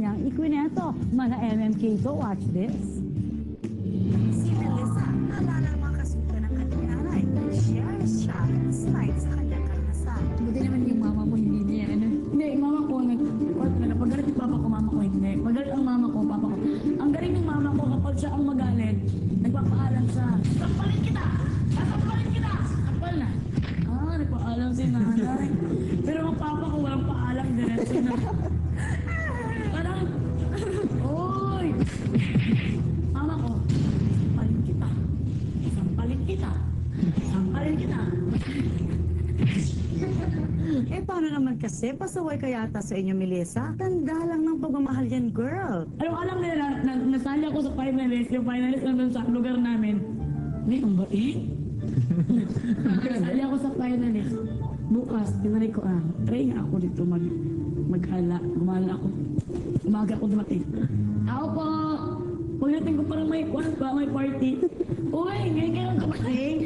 niyang ikwineto. Mana MMK to, watch this. Si Melissa, naalala ang mga kasunta ng kanyang nanay. Share siya ang slide sa kanyang karanasan. Buti naman yung mama mo, hindi niya, ano? Hindi, mama ko, pagalit yung papa ko, mama ko, hindi. Pagalit ang mama ko, papa ko. Ang galing ng mama ko, kapag siya ang magalit, nagpapaalam siya, "Sampalin kita! Sasampalin kita!" Kapal na. Nagpaalam si nanay. Pero ang papa ko, walang paalam, diretso na. Parang, oy! Mama ko, sampalin kita. Sampalin kita. Sampalin kita. Paano naman kasi? Pasaway ka yata sa inyo, Melissa. Tanda lang ng pagmamahal yan, girl. Alam nila, nasali ako sa finalist. Yung finalist nandun sa lugar namin. Hindi, ang bait. Nasali ako sa finalist. Bukas, tinanay ko, try nga ako dito maghala. Gumala ako. Umaga ako dumating. Ako po, pagdating ko parang may party. Uy, ngayon ka lang dumating.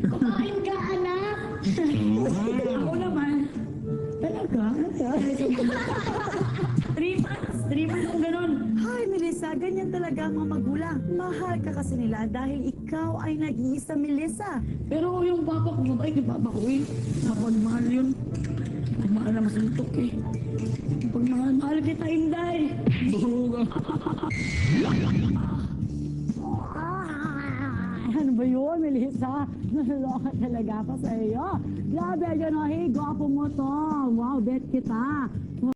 Kumain ka, anak. Ako naman. Talaga? 3 months. 3 months kung ganun. Hi, Melissa. Ganyan talaga ang mga magulang. Mahal ka kasi nila dahil ikaw ay nag-iisa, Melissa. Pero yung papa ko, mabait yung papa ko eh. Mapagmahal yun. Pagmahal na masuntok eh. Pagmahal, mahal kita, Inday. Buhuga. Ano ba yun, Melissa? Naloloka talaga pa sa iyo. Grabe, ano, hey, gwapo mo to. Wow, bet kita.